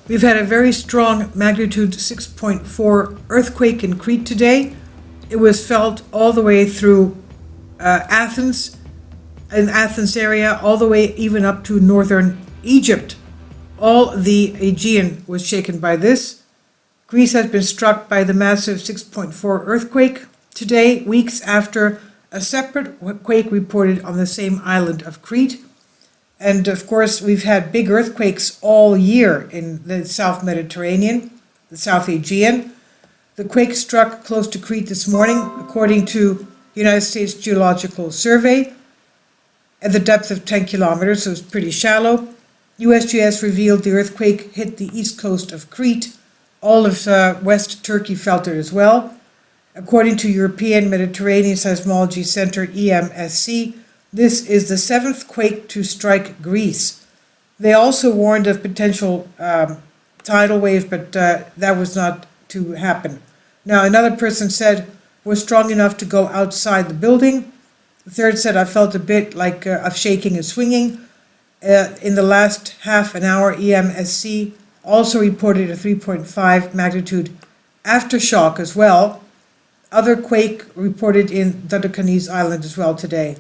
We've had a very strong magnitude 6.4 earthquake in Crete today. It was felt all the way through Athens, in Athens area, all the way even up to northern Egypt. All the Aegean was shaken by this. Greece has been struck by the massive 6.4 earthquake today, weeks after a separate quake reported on the same island of Crete. And of course, we've had big earthquakes all year in the South Mediterranean, the South Aegean. The quake struck close to Crete this morning, according to the United States Geological Survey, at the depth of 10 kilometers, so it's pretty shallow. USGS revealed the earthquake hit the east coast of Crete. All of West Turkey felt it as well. According to European Mediterranean Seismology Center, EMSC, this is the 7th quake to strike Greece. They also warned of potential tidal waves, but that was not to happen. Now, another person said, was strong enough to go outside the building. The third said, I felt a bit like of shaking and swinging. In the last half an hour, EMSC also reported a 3.5 magnitude aftershock as well. Other quake reported in Dodecanese Island as well today.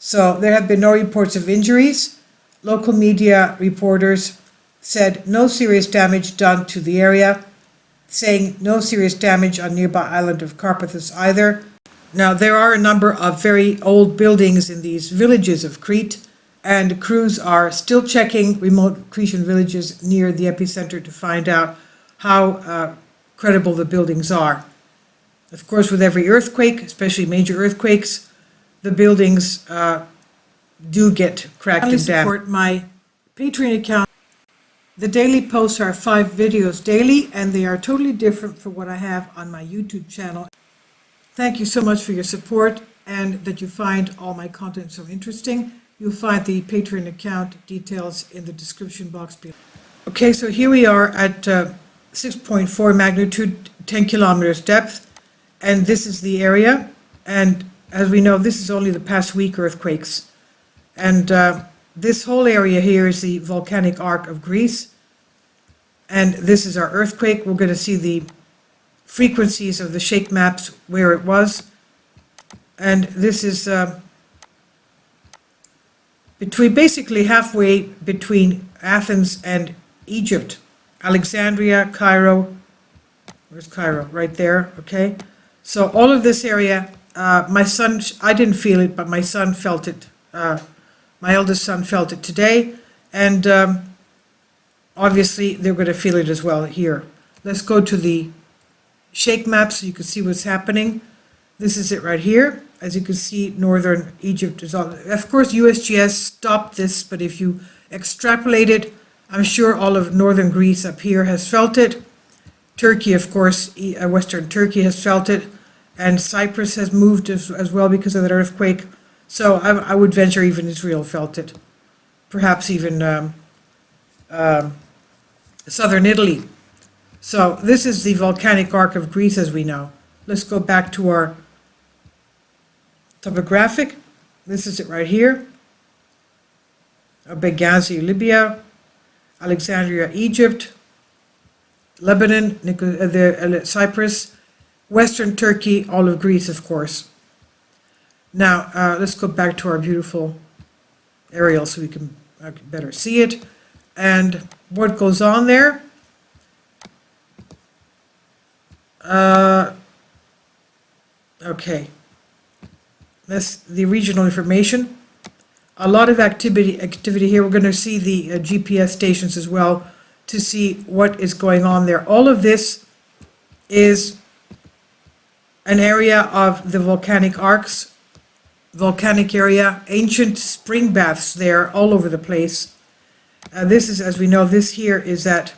So there have been no reports of injuries. Local media reporters said no serious damage done to the area, saying no serious damage on nearby island of Carpathos either. Now, there are a number of very old buildings in these villages of Crete, and crews are still checking remote Cretan villages near the epicenter to find out how credible the buildings are. Of course, with every earthquake, especially major earthquakes, the buildings do get cracked and damaged. Support my Patreon account. The daily posts are 5 videos daily, and they are totally different from what I have on my YouTube channel. Thank you so much for your support and that you find all my content so interesting. You'll find the Patreon account details in the description box below. Okay, so here we are at 6.4 magnitude, 10 kilometers depth, and this is the area. And as we know, this is only the past week earthquakes. And this whole area here is the volcanic arc of Greece. And this is our earthquake. We're going to see the frequencies of the shake maps where it was. And this is basically halfway between Athens and Egypt. Alexandria, Cairo. Where's Cairo? Right there, okay? So all of this area, my son, I didn't feel it, but my son felt it. My eldest son felt it today, and obviously they're going to feel it as well here. Let's go to the shake map so you can see what's happening. This is it right here. As you can see, northern Egypt is all. Of course, USGS stopped this, but if you extrapolate it, I'm sure all of northern Greece up here has felt it. Turkey, of course, western Turkey has felt it, and Cyprus has moved as well because of that earthquake. So I would venture even Israel felt it, perhaps even southern Italy. So this is the volcanic arc of Greece, as we know. Let's go back to our topographic. This is it right here. Benghazi, Libya, Alexandria, Egypt, Lebanon, Cyprus, western Turkey, all of Greece, of course. Now, let's go back to our beautiful aerial so we can better see it. And what goes on there? Okay. That's the regional information. A lot of activity here. We're going to see the GPS stations as well to see what is going on there. All of this is an area of the volcanic arcs, volcanic area, ancient spring baths there all over the place. This is, as we know, this here is that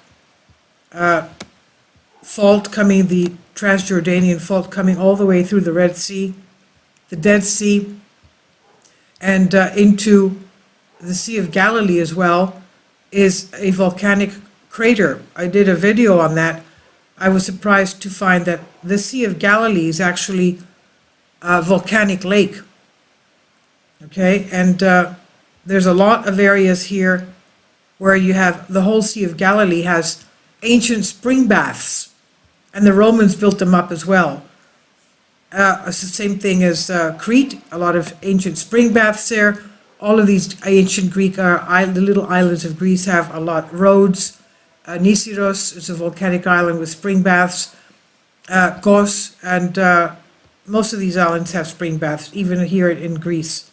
fault coming, the Transjordanian fault coming all the way through the Red Sea, the Dead Sea, and into the Sea of Galilee as well, is a volcanic crater. I did a video on that. I was surprised to find that the Sea of Galilee is actually a volcanic lake. Okay, and there's a lot of areas here where you have the whole Sea of Galilee has ancient spring baths, and the Romans built them up as well. It's the same thing as Crete, a lot of ancient spring baths there. All of these ancient Greek, the little islands of Greece have a lot. Rhodes, Nisiros is a volcanic island with spring baths. Kos, and most of these islands have spring baths, even here in Greece.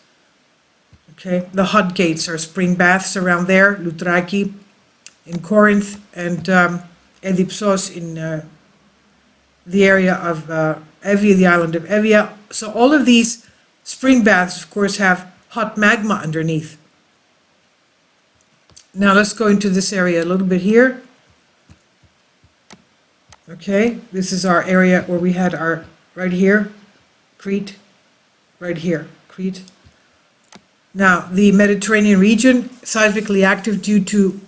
Okay, the hot gates are spring baths around there, Loutraki in Corinth, and Edipsos in the area of Evia, the island of Evia. So all of these spring baths, of course, have hot magma underneath. Now let's go into this area a little bit here. Okay, this is our area where we had our, right here, Crete, right here, Crete. Now, the Mediterranean region, seismically active due to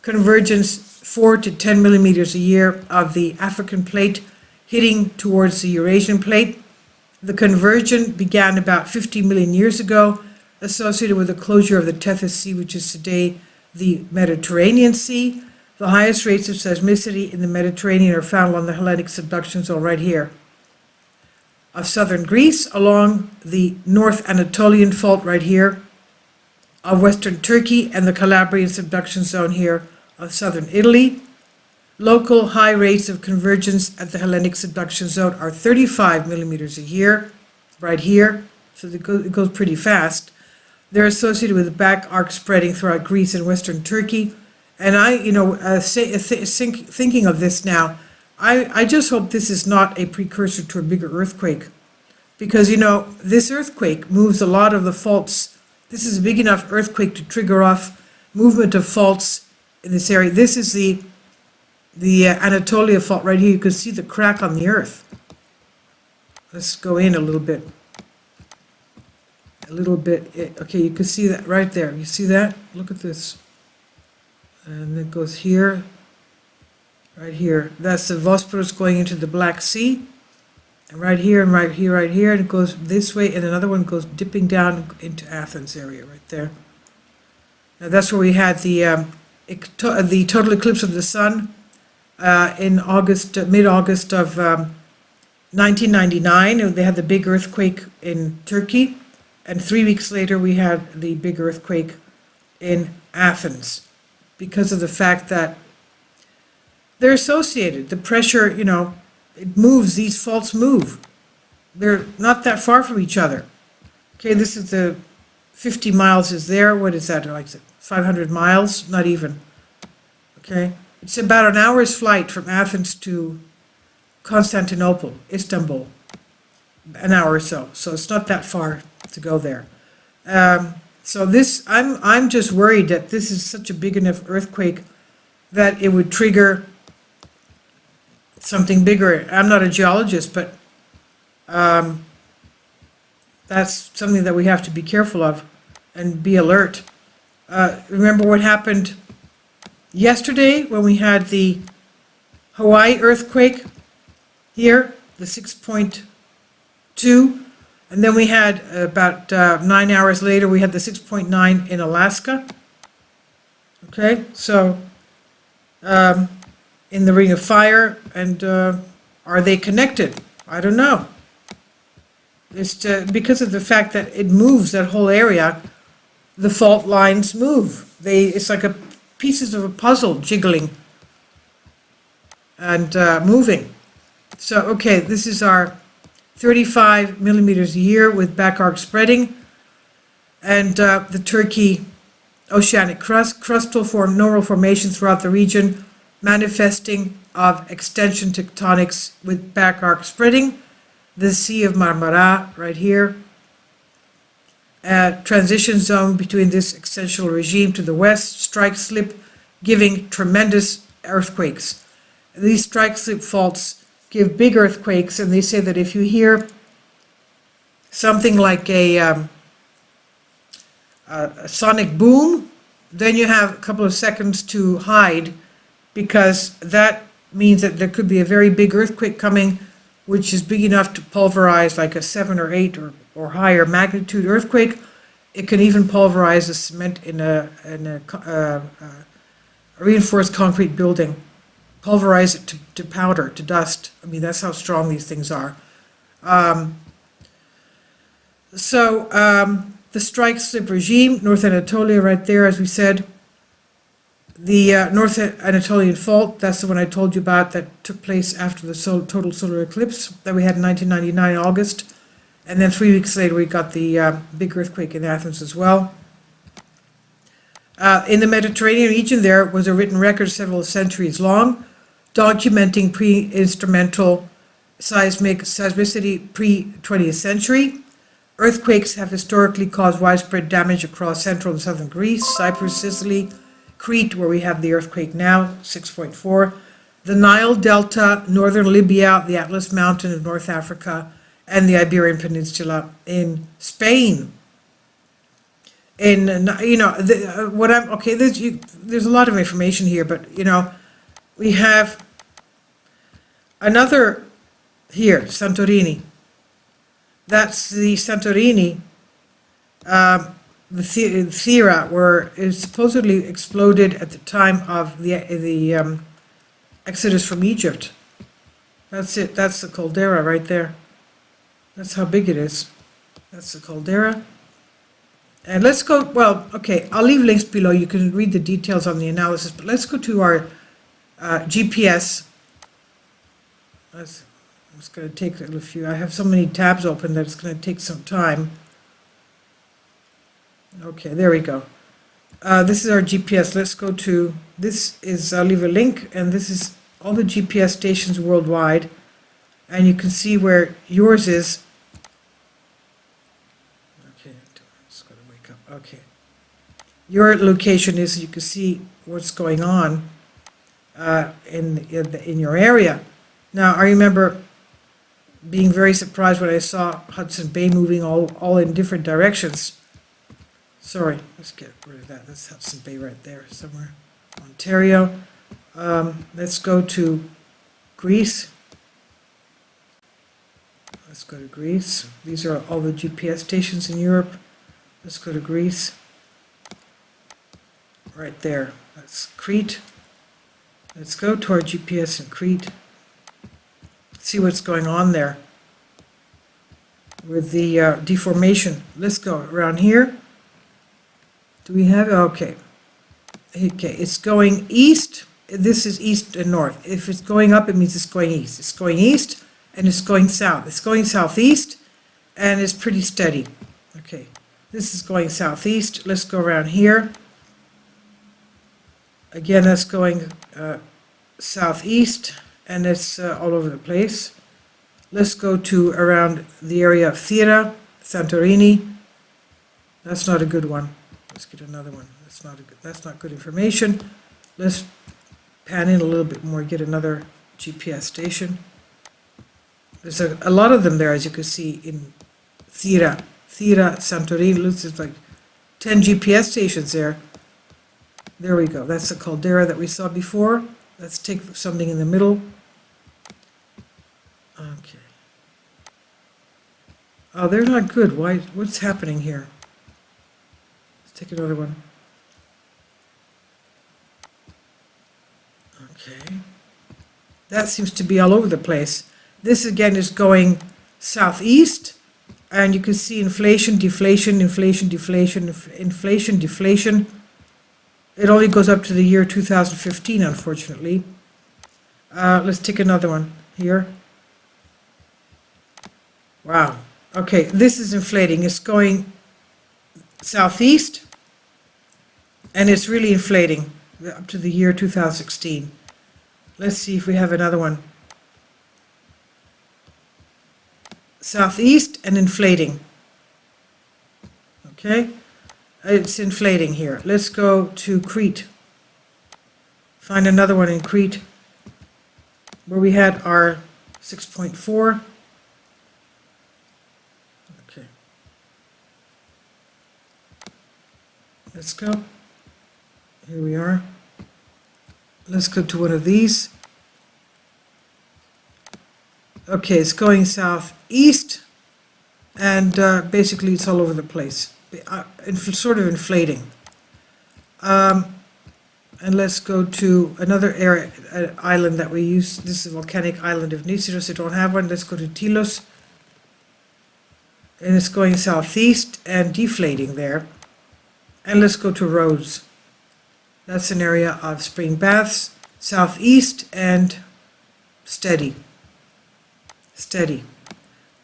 convergence 4 to 10 millimeters a year of the African plate hitting towards the Eurasian plate. The conversion began about 50 million years ago, associated with the closure of the Tethys Sea, which is today the Mediterranean Sea. The highest rates of seismicity in the Mediterranean are found along the Hellenic subduction zone right here of southern Greece, along the North Anatolian fault right here of western Turkey, and the Calabrian subduction zone here of southern Italy. Local high rates of convergence at the Hellenic subduction zone are 35 millimeters a year, right here, so it goes pretty fast. They're associated with the back arc spreading throughout Greece and western Turkey. And thinking of this now, I just hope this is not a precursor to a bigger earthquake. Because, this earthquake moves a lot of the faults. This is a big enough earthquake to trigger off movement of faults in this area. This is the Anatolia fault right here. You can see the crack on the earth. Let's go in a little bit. Okay, you can see that right there. You see that? Look at this. And it goes here, right here. That's the Bosporus going into the Black Sea. And right here, and right here, right here. And it goes this way, and another one goes dipping down into Athens area right there. Now that's where we had the total eclipse of the sun in August, mid-August of 1999. They had the big earthquake in Turkey. And 3 weeks later, we had the big earthquake in Athens, because of the fact that they're associated. The pressure, it moves, these faults move. They're not that far from each other. Okay, this is the 50 miles is there. What is that, like 500 miles? Not even. Okay, it's about an hour's flight from Athens to Constantinople, Istanbul. An hour or so. So it's not that far to go there. So this, I'm just worried that this is such a big enough earthquake that it would trigger something bigger. I'm not a geologist, but that's something that we have to be careful of and be alert. Remember what happened yesterday when we had the Hawaii earthquake here, the 6.2. And then we had about 9 hours later, we had the 6.9 in Alaska. Okay, so in the Ring of Fire, and are they connected? I don't know. It's because of the fact that it moves, that whole area, the fault lines move. It's like pieces of a puzzle jiggling and moving. So, okay, this is our 35 millimeters a year with back arc spreading, and the Turkey oceanic crustal normal formation throughout the region, manifesting of extension tectonics with back arc spreading, the Sea of Marmara right here, transition zone between this extensional regime to the west, strike slip giving tremendous earthquakes. These strike slip faults give big earthquakes, and they say that if you hear something like a sonic boom, then you have a couple of seconds to hide, because that means that there could be a very big earthquake coming, which is big enough to pulverize like a 7 or 8 or higher magnitude earthquake. It can even pulverize the cement in a a reinforced concrete building, pulverize it to powder, to dust. I mean, that's how strong these things are. The strike slip regime, North Anatolia right there, as we said. The North Anatolian fault, that's the one I told you about that took place after the total solar eclipse that we had in 1999 August. And then 3 weeks later, we got the big earthquake in Athens as well. In the Mediterranean region, there was a written record several centuries long, documenting pre-instrumental seismicity pre-20th century. Earthquakes have historically caused widespread damage across central and southern Greece, Cyprus, Sicily, Crete, where we have the earthquake now, 6.4, the Nile Delta, northern Libya, the Atlas Mountain of North Africa, and the Iberian Peninsula in Spain. There's a lot of information here, but, we have another here, Santorini. That's the Santorini, the Thera, where it supposedly exploded at the time of the exodus from Egypt. That's it. That's the caldera right there. That's how big it is. That's the caldera. And let's go, I'll leave links below. You can read the details on the analysis, but let's go to our GPS. It's going to take a few. I have so many tabs open that it's going to take some time. Okay, there we go. This is our GPS. Let's go to, I'll leave a link, and this is all the GPS stations worldwide. And you can see where yours is. Okay, just got to wake up. Okay. Your location is, you can see what's going on in your area. Now, I remember being very surprised when I saw Hudson Bay moving all in different directions. Sorry, let's get rid of that. That's Hudson Bay right there somewhere. Ontario. Let's go to Greece. Let's go to Greece. These are all the GPS stations in Europe. Let's go to Greece. Right there. That's Crete. Let's go to our GPS in Crete. See what's going on there with the deformation. Let's go around here. Do we have, okay, it's going east. This is east and north. If it's going up, it means it's going east. It's going east and it's going south. It's going southeast and it's pretty steady. Okay, this is going southeast. Let's go around here. Again, that's going southeast, and it's all over the place. Let's go to around the area of Thera, Santorini. That's not a good one. Let's get another one. That's not good information. Let's pan in a little bit more, get another GPS station. There's a lot of them there, as you can see, in Thera, Santorini. There's like 10 GPS stations there. There we go. That's the caldera that we saw before. Let's take something in the middle. Okay. Oh, they're not good. Why? What's happening here? Let's take another one. Okay. That seems to be all over the place. This again is going southeast, and you can see inflation, deflation, inflation, deflation, inflation, deflation. It only goes up to the year 2015, unfortunately. Let's take another one here. Wow. Okay, this is inflating. It's going southeast, and it's really inflating up to the year 2016. Let's see if we have another one. Southeast and inflating. Okay. It's inflating here. Let's go to Crete. Find another one in Crete where we had our 6.4. Okay. Let's go. Here we are. Let's go to one of these. Okay, it's going southeast, and basically it's all over the place. Sort of inflating. And let's go to another area, island that we use. This is a volcanic island of Nisiros. I don't have one. Let's go to Tilos. And it's going southeast and deflating there. And let's go to Rhodes. That's an area of spring baths, southeast and steady. Steady.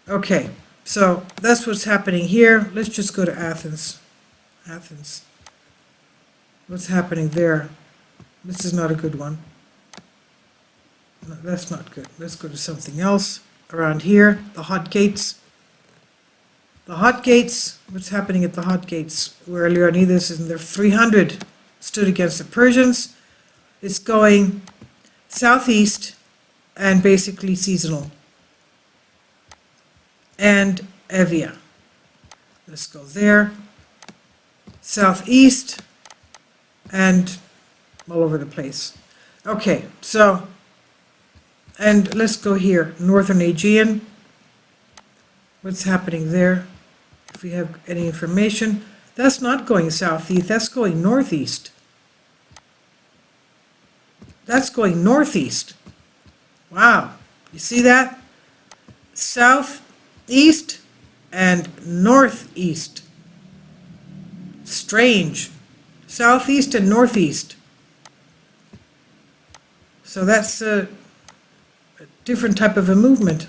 Okay, so that's what's happening here. Let's just go to Athens. Athens. What's happening there? This is not a good one. No, that's not good. Let's go to something else. Around here, the hot gates. The hot gates, what's happening at the hot gates? Where Leonidas is in their 300 stood against the Persians. It's going southeast and basically seasonal. And Evia. Let's go there. Southeast and all over the place. Okay, so, and let's go here, northern Aegean. What's happening there? If we have any information. That's not going southeast, that's going northeast. That's going northeast. Wow, you see that? Southeast and northeast. Strange. Southeast and northeast. So that's a different type of a movement.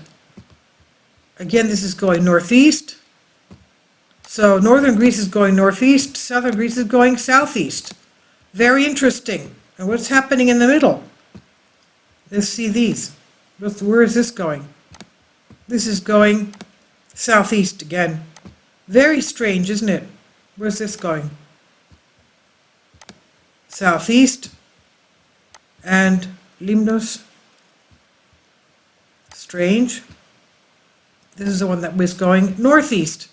Again, this is going northeast. So northern Greece is going northeast, southern Greece is going southeast. Very interesting. And what's happening in the middle? Let's see these. Where is this going? This is going southeast again. Very strange, isn't it? Where's this going? Southeast and Limnos. Strange. This is the one that was going northeast.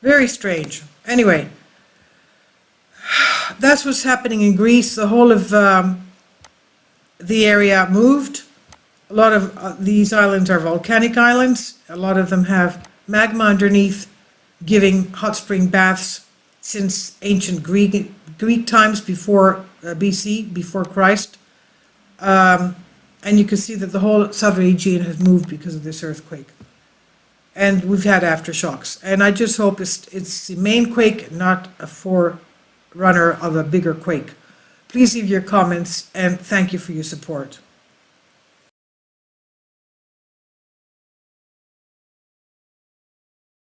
Very strange. Anyway, that's what's happening in Greece. The whole of the area moved. A lot of these islands are volcanic islands. A lot of them have magma underneath, giving hot spring baths since ancient Greek times before BC, before Christ. And you can see that the whole southern Aegean has moved because of this earthquake. And we've had aftershocks. And I just hope it's the main quake, not a forerunner of a bigger quake. Please leave your comments, and thank you for your support.